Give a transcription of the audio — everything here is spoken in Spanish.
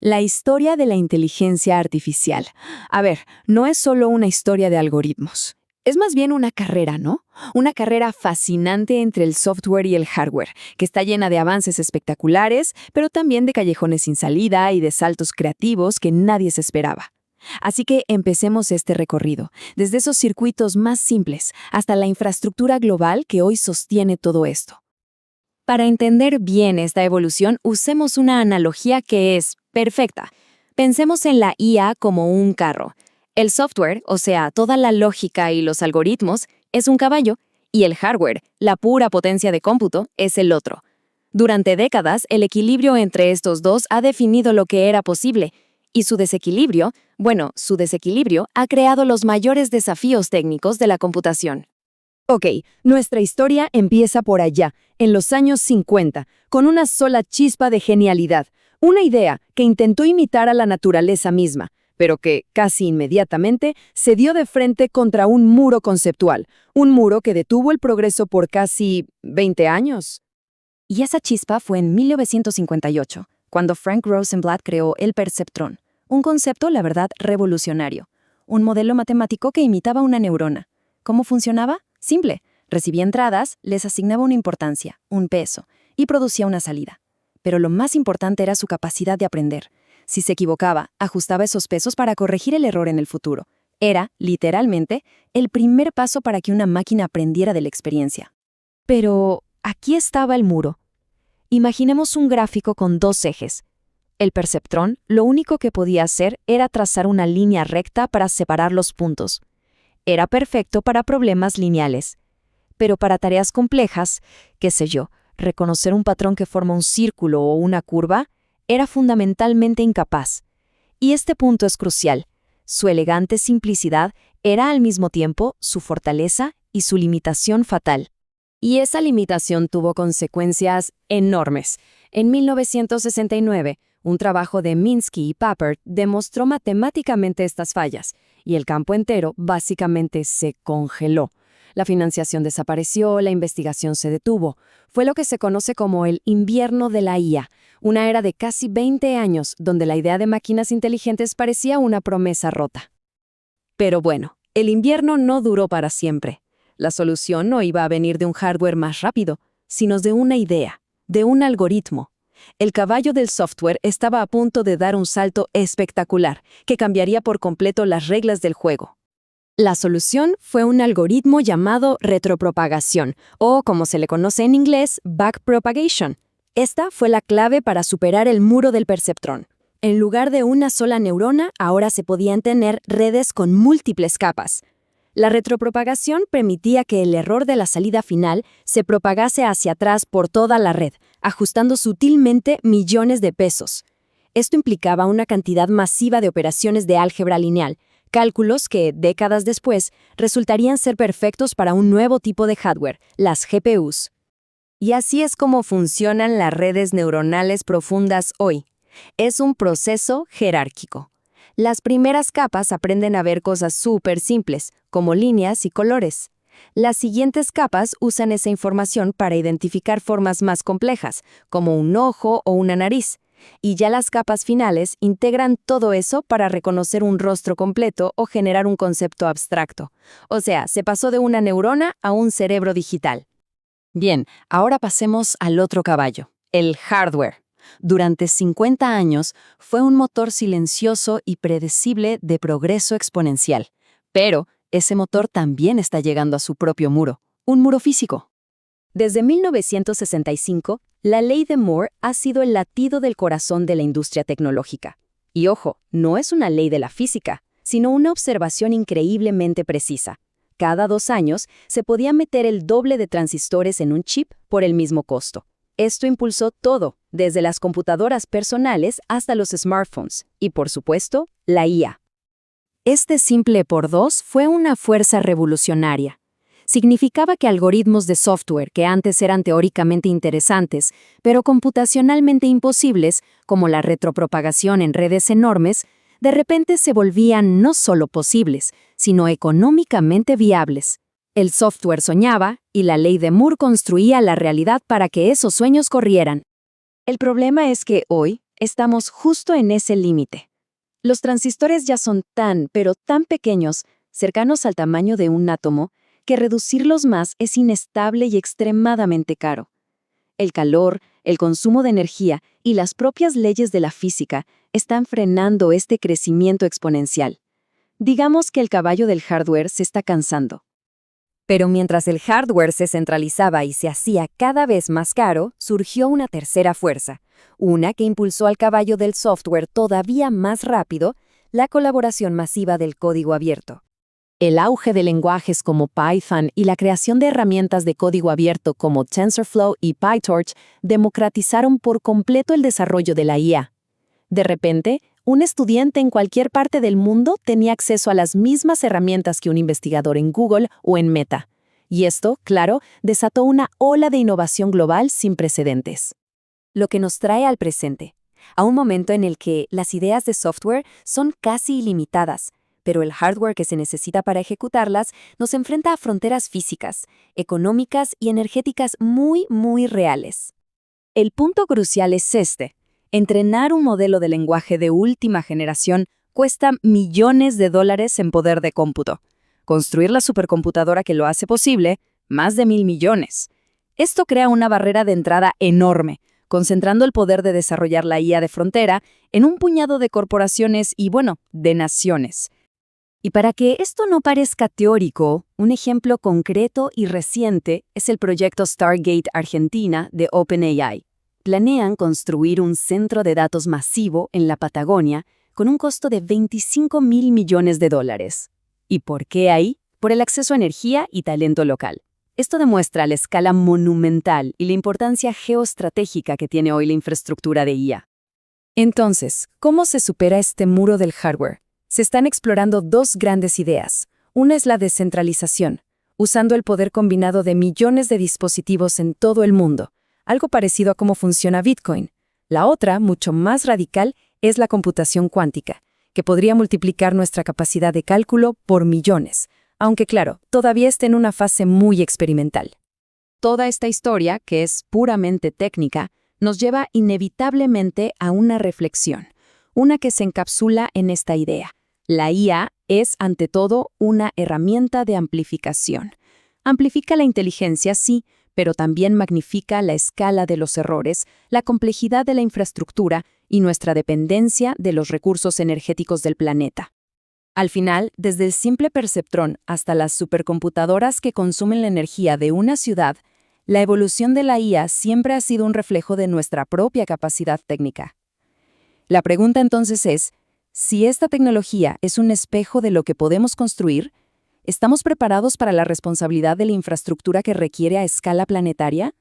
La historia de la inteligencia artificial. A ver, no es solo una historia de algoritmos. Es más bien una carrera, ¿no? Una carrera fascinante entre el software y el hardware, que está llena de avances espectaculares, pero también de callejones sin salida y de saltos creativos que nadie se esperaba. Así que empecemos este recorrido, desde esos circuitos más simples hasta la infraestructura global que hoy sostiene todo esto. Para entender bien esta evolución, usemos una analogía que es perfecta. Pensemos en la IA como un carro. El software, o sea, toda la lógica y los algoritmos, es un caballo, y el hardware, la pura potencia de cómputo, es el otro. Durante décadas, el equilibrio entre estos dos ha definido lo que era posible, y su desequilibrio ha creado los mayores desafíos técnicos de la computación. Ok, nuestra historia empieza por allá, en los años 50, con una sola chispa de genialidad, una idea que intentó imitar a la naturaleza misma, pero que, casi inmediatamente, se dio de frente contra un muro conceptual, un muro que detuvo el progreso por casi 20 años. Y esa chispa fue en 1958, cuando Frank Rosenblatt creó el perceptrón, un concepto, la verdad, revolucionario, un modelo matemático que imitaba una neurona. ¿Cómo funcionaba? Simple. Recibía entradas, les asignaba una importancia, un peso, y producía una salida. Pero lo más importante era su capacidad de aprender. Si se equivocaba, ajustaba esos pesos para corregir el error en el futuro. Era, literalmente, el primer paso para que una máquina aprendiera de la experiencia. Pero aquí estaba el muro. Imaginemos un gráfico con dos ejes. El perceptrón lo único que podía hacer era trazar una línea recta para separar los puntos. Era perfecto para problemas lineales. Pero para tareas complejas, qué sé yo, reconocer un patrón que forma un círculo o una curva, era fundamentalmente incapaz. Y este punto es crucial. Su elegante simplicidad era al mismo tiempo su fortaleza y su limitación fatal. Y esa limitación tuvo consecuencias enormes. En 1969, un trabajo de Minsky y Papert demostró matemáticamente estas fallas, y el campo entero básicamente se congeló. La financiación desapareció, la investigación se detuvo. Fue lo que se conoce como el invierno de la IA, una era de casi 20 años donde la idea de máquinas inteligentes parecía una promesa rota. Pero bueno, el invierno no duró para siempre. La solución no iba a venir de un hardware más rápido, sino de una idea, de un algoritmo. El caballo del software estaba a punto de dar un salto espectacular, que cambiaría por completo las reglas del juego. La solución fue un algoritmo llamado retropropagación, o como se le conoce en inglés, backpropagation. Esta fue la clave para superar el muro del perceptrón. En lugar de una sola neurona, ahora se podían tener redes con múltiples capas. La retropropagación permitía que el error de la salida final se propagase hacia atrás por toda la red, ajustando sutilmente millones de pesos. Esto implicaba una cantidad masiva de operaciones de álgebra lineal, cálculos que, décadas después, resultarían ser perfectos para un nuevo tipo de hardware, las GPUs. Y así es como funcionan las redes neuronales profundas hoy. Es un proceso jerárquico. Las primeras capas aprenden a ver cosas súper simples, como líneas y colores. Las siguientes capas usan esa información para identificar formas más complejas, como un ojo o una nariz. Y ya las capas finales integran todo eso para reconocer un rostro completo o generar un concepto abstracto. O sea, se pasó de una neurona a un cerebro digital. Bien, ahora pasemos al otro caballo, el hardware. Durante 50 años fue un motor silencioso y predecible de progreso exponencial. Pero ese motor también está llegando a su propio muro, un muro físico. Desde 1965, la ley de Moore ha sido el latido del corazón de la industria tecnológica. Y ojo, no es una ley de la física, sino una observación increíblemente precisa. Cada 2 años se podía meter el doble de transistores en un chip por el mismo costo. Esto impulsó todo, desde las computadoras personales hasta los smartphones, y por supuesto, la IA. Este simple por 2 fue una fuerza revolucionaria. Significaba que algoritmos de software que antes eran teóricamente interesantes, pero computacionalmente imposibles, como la retropropagación en redes enormes, de repente se volvían no solo posibles, sino económicamente viables. El software soñaba y la ley de Moore construía la realidad para que esos sueños corrieran. El problema es que hoy, Estamos justo en ese límite. Los transistores ya son pero tan pequeños, cercanos al tamaño de un átomo, que reducirlos más es inestable y extremadamente caro. El calor, el consumo de energía y las propias leyes de la física están frenando este crecimiento exponencial. Digamos que el caballo del hardware se está cansando. Pero mientras el hardware se centralizaba y se hacía cada vez más caro, surgió una tercera fuerza, una que impulsó al caballo del software todavía más rápido, la colaboración masiva del código abierto. El auge de lenguajes como Python y la creación de herramientas de código abierto como TensorFlow y PyTorch democratizaron por completo el desarrollo de la IA. De repente, un estudiante en cualquier parte del mundo tenía acceso a las mismas herramientas que un investigador en Google o en Meta. Y esto, claro, desató una ola de innovación global sin precedentes. Lo que nos trae al presente, a un momento en el que las ideas de software son casi ilimitadas, pero el hardware que se necesita para ejecutarlas nos enfrenta a fronteras físicas, económicas y energéticas muy, muy reales. El punto crucial es este. Entrenar un modelo de lenguaje de última generación cuesta millones de dólares en poder de cómputo. Construir la supercomputadora que lo hace posible, más de 1.000 millones. Esto crea una barrera de entrada enorme, concentrando el poder de desarrollar la IA de frontera en un puñado de corporaciones y, de naciones. Y para que esto no parezca teórico, un ejemplo concreto y reciente es el proyecto Stargate Argentina de OpenAI. Planean construir un centro de datos masivo en la Patagonia con un costo de $25.000 millones. ¿Y por qué ahí? Por el acceso a energía y talento local. Esto demuestra la escala monumental y la importancia geoestratégica que tiene hoy la infraestructura de IA. Entonces, ¿cómo se supera este muro del hardware? Se están explorando dos grandes ideas. Una es la descentralización, usando el poder combinado de millones de dispositivos en todo el mundo, algo parecido a cómo funciona Bitcoin. La otra, mucho más radical, es la computación cuántica, que podría multiplicar nuestra capacidad de cálculo por millones, aunque claro, todavía está en una fase muy experimental. Toda esta historia, que es puramente técnica, nos lleva inevitablemente a una reflexión, una que se encapsula en esta idea. La IA es, ante todo, una herramienta de amplificación. Amplifica la inteligencia, sí, pero también magnifica la escala de los errores, la complejidad de la infraestructura y nuestra dependencia de los recursos energéticos del planeta. Al final, desde el simple perceptrón hasta las supercomputadoras que consumen la energía de una ciudad, la evolución de la IA siempre ha sido un reflejo de nuestra propia capacidad técnica. La pregunta entonces es, si esta tecnología es un espejo de lo que podemos construir, ¿estamos preparados para la responsabilidad de la infraestructura que requiere a escala planetaria?